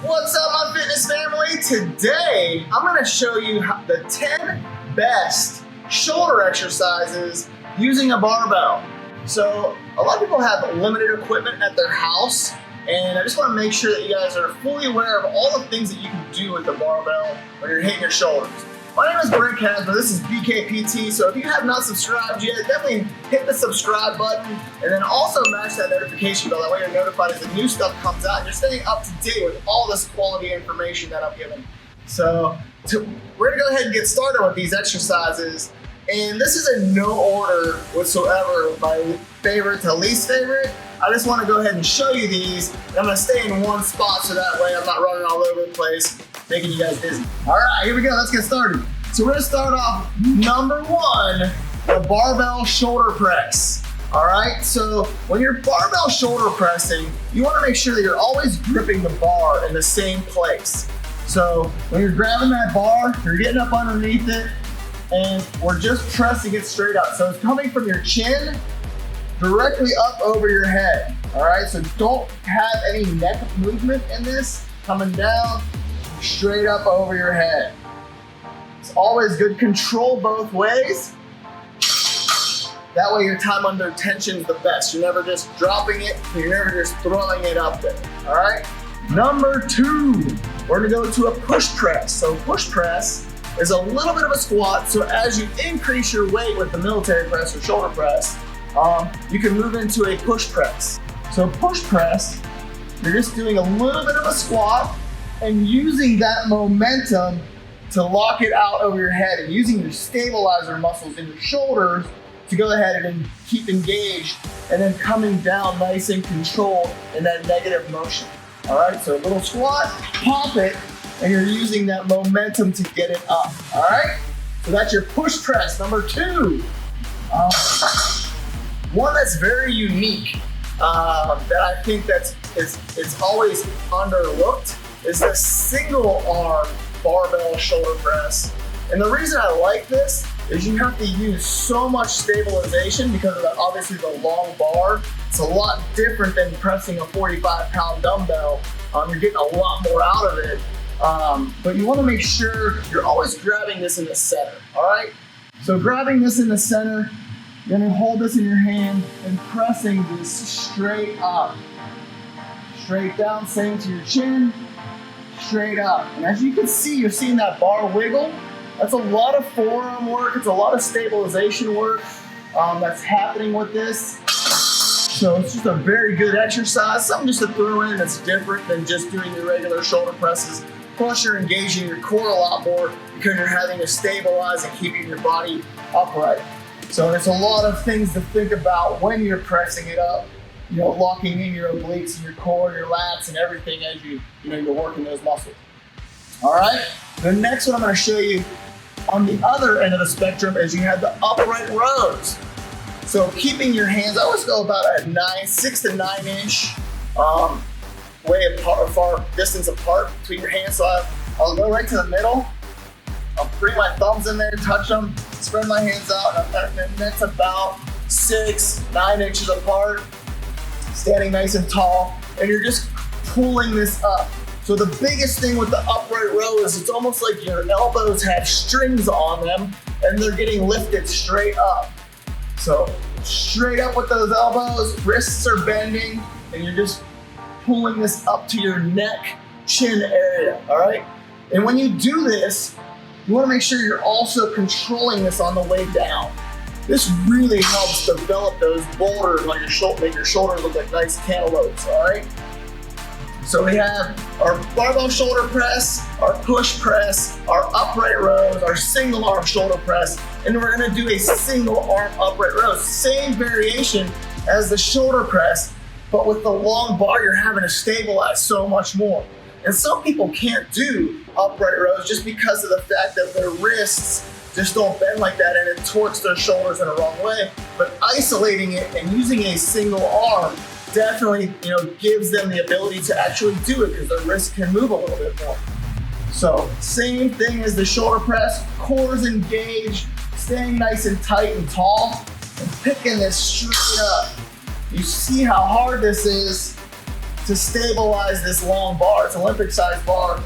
What's up, my fitness family? Today, I'm gonna show you the 10 best shoulder exercises using a barbell. So, a lot of people have limited equipment at their house, and I just wanna make sure that you guys are fully aware of all the things that you can do with the barbell when you're hitting your shoulders. My name is Brent Kasmer, this is BKPT, so if you have not subscribed yet, definitely hit the subscribe button, and then also match that notification bell, that way you're notified as the new stuff comes out, and you're staying up to date with all this quality information that I'm giving. So, we're gonna go ahead and get started with these exercises, and this is in no order whatsoever, by favorite to least favorite. I just wanna go ahead and show you these, and I'm gonna stay in one spot so that way I'm not running all over the place, making you guys dizzy. All right, here we go, let's get started. So we're gonna start off number one, the barbell shoulder press. All right, so when you're barbell shoulder pressing, you wanna make sure that you're always gripping the bar in the same place. So when you're grabbing that bar, you're getting up underneath it, and we're just pressing it straight up. So it's coming from your chin directly up over your head. All right, so don't have any neck movement in this, coming down, straight up over your head. It's always good control both ways. That way your time under tension is the best. You're never just dropping it, you're never just throwing it up there, all right? Number two, we're gonna go to a push press. So push press is a little bit of a squat, so as you increase your weight with the military press or shoulder press, you can move into a push press. So push press, you're just doing a little bit of a squat, and using that momentum to lock it out over your head and using your stabilizer muscles in your shoulders to go ahead and keep engaged, and then coming down nice and controlled in that negative motion. All right, so a little squat, pop it, and you're using that momentum to get it up. All right, so that's your push press. Number two, one that's very unique that I think it's always underlooked is the single arm barbell shoulder press. And the reason I like this is you have to use so much stabilization because of obviously the long bar. It's a lot different than pressing a 45-pound dumbbell. You're getting a lot more out of it. But you want to make sure you're always grabbing this in the center, all right? So grabbing this in the center, you're gonna hold this in your hand and pressing this straight up. Straight down, same to your chin, straight up. And as you can see, you're seeing that bar wiggle. That's a lot of forearm work. It's a lot of stabilization work that's happening with this. So it's just a very good exercise. Something just to throw in that's different than just doing your regular shoulder presses. Plus you're engaging your core a lot more because you're having to stabilize and keeping your body upright. So there's a lot of things to think about when you're pressing it up. You know, locking in your obliques and your core, your lats, and everything as you're working those muscles. All right. The next one I'm going to show you on the other end of the spectrum is you have the upright rows. So keeping your hands, I always go about a 6 to 9 inch way apart, far distance apart between your hands. So I'll go right to the middle. I'll bring my thumbs in there, touch them, spread my hands out, and that's about 6, 9 inches apart. Standing nice and tall, and you're just pulling this up. So the biggest thing with the upright row is it's almost like your elbows have strings on them and they're getting lifted straight up. So straight up with those elbows, wrists are bending, and you're just pulling this up to your neck, chin area, all right? And when you do this, you wanna make sure you're also controlling this on the way down. This really helps develop those boulders on your shoulder, make your shoulders look like nice cantaloupes, all right? So we have our barbell shoulder press, our push press, our upright rows, our single arm shoulder press, and we're gonna do a single arm upright row. Same variation as the shoulder press, but with the long bar, you're having to stabilize so much more. And some people can't do upright rows just because of the fact that their wrists just don't bend like that, and it torques their shoulders in a wrong way. But isolating it and using a single arm definitely, gives them the ability to actually do it because their wrists can move a little bit more. So same thing as the shoulder press, core's engaged, staying nice and tight and tall, and picking this straight up. You see how hard this is to stabilize this long bar. It's an Olympic size bar.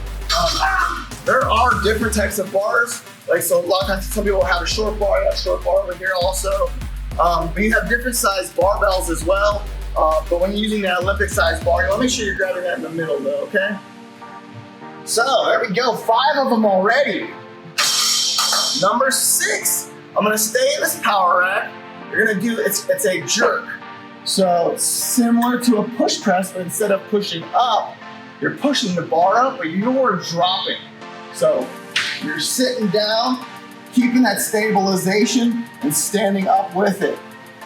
There are different types of bars. Like, so a lot of times some people have a short bar. I have a short bar over here also. But you have different size barbells as well. But when you're using that Olympic size bar, you want to make sure you're grabbing that in the middle though, okay? So there we go, 5 of them already. Number 6, I'm gonna stay in this power rack. You're gonna do, it's a jerk. So similar to a push press, but instead of pushing up, you're pushing the bar up, but you're dropping. So you're sitting down, keeping that stabilization and standing up with it.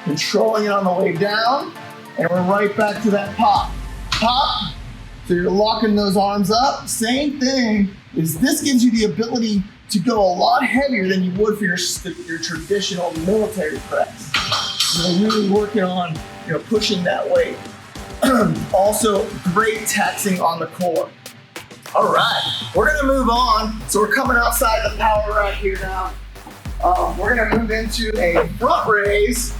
Controlling it on the way down, and we're right back to that pop. Pop, so you're locking those arms up. Same thing is this gives you the ability to go a lot heavier than you would for your traditional military press. You're really working on, pushing that weight. Also, great taxing on the core. All right, we're gonna move on. So we're coming outside the power rack here now. We're gonna move into a front raise.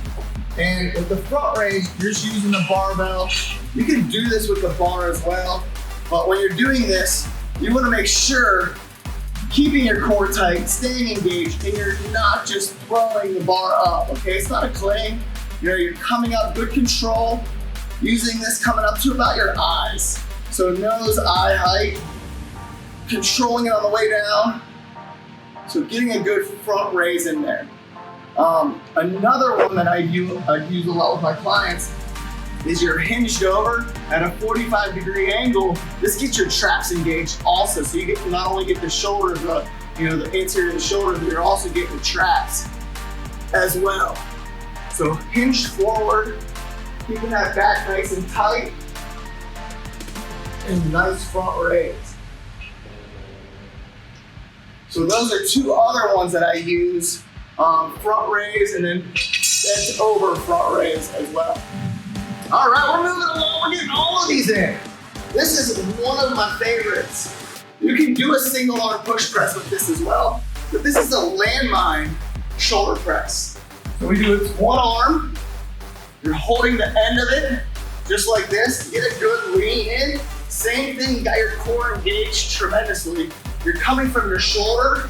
And with the front raise, you're just using the barbell. You can do this with the bar as well. But when you're doing this, you wanna make sure keeping your core tight, staying engaged, and you're not just throwing the bar up, okay? It's not a cling. You're coming up, good control. Using this coming up to about your eyes. So nose, eye height. Controlling it on the way down. So getting a good front raise in there. Another one that I use a lot with my clients is you're hinged over at a 45-degree angle. This gets your traps engaged also. So you get not only get the shoulders, the interior of the shoulders, but you're also getting the traps as well. So hinged forward, keeping that back nice and tight, and nice front raise. So those are 2 other ones that I use. Front raise and then bent over front raise as well. All right, we're moving along. We're getting all of these in. This is one of my favorites. You can do a single arm push press with this as well, but this is a landmine shoulder press. So we do it with one arm. You're holding the end of it, just like this. Get a good lean in. Same thing, you got your core engaged tremendously. You're coming from your shoulder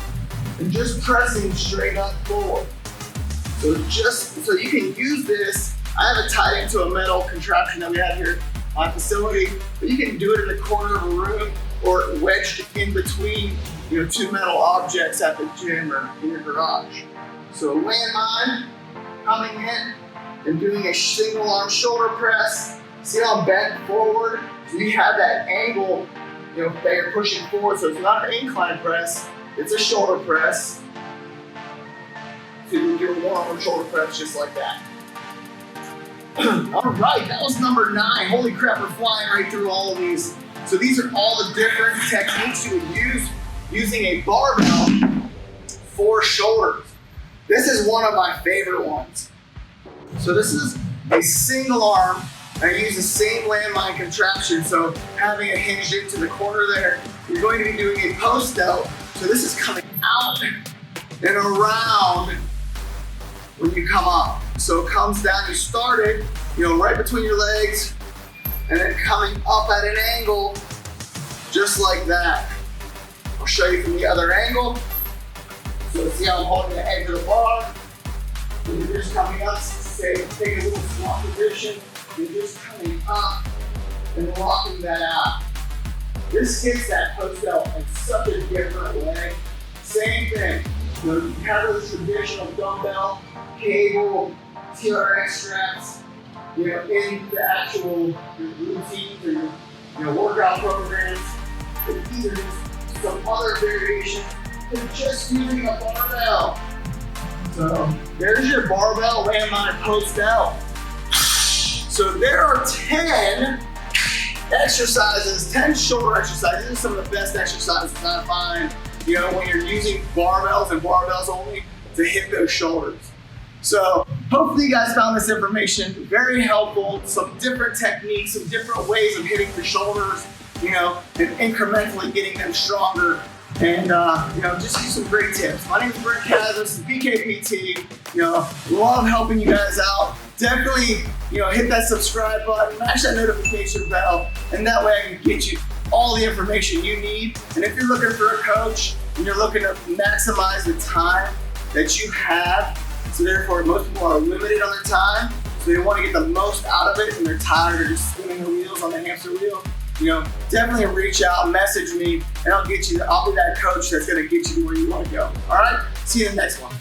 and just pressing straight up forward. So you can use this. I have it tied into a metal contraption that we have here at my facility, but you can do it in the corner of a room or wedged in between 2 metal objects at the gym or in your garage. So landmine, coming in and doing a single arm shoulder press. See how I'm bent forward? So you have that angle that you're pushing forward. So it's not an incline press, it's a shoulder press. So you can do a one-arm shoulder press just like that. All right, that was number 9. Holy crap, we're flying right through all of these. So these are all the different techniques you would use using a barbell for shoulders. This is one of my favorite ones. So this is a single arm. I use the same landmine contraption, so having it hinged into the corner there, you're going to be doing a post out. So this is coming out and around when you come up. So it comes down, you start it, right between your legs, and then coming up at an angle, just like that. I'll show you from the other angle. So see how I'm holding the edge of the bar? And you're just coming up, take a little squat position. You're just coming up and locking that out. This gets that post out in such a different way. Same thing. You have those traditional dumbbell, cable, TRX straps, in the actual routines or your workout programs. But these are just some other variations of just using a barbell. So there's your barbell landmine post out. So there are 10 exercises, 10 shoulder exercises. These are some of the best exercises I find, when you're using barbells and barbells only to hit those shoulders. So hopefully you guys found this information very helpful, some different techniques, some different ways of hitting the shoulders, and incrementally getting them stronger. And, just use some great tips. My name is Brent. This is BKPT. Love helping you guys out. definitely, hit that subscribe button, mash that notification bell, and that way I can get you all the information you need. And if you're looking for a coach and you're looking to maximize the time that you have, so therefore most people are limited on their time, so they want to get the most out of it and they're tired of just spinning the wheels on the hamster wheel, definitely reach out, message me, and I'll be that coach that's gonna get you to where you wanna go. All right, see you in the next one.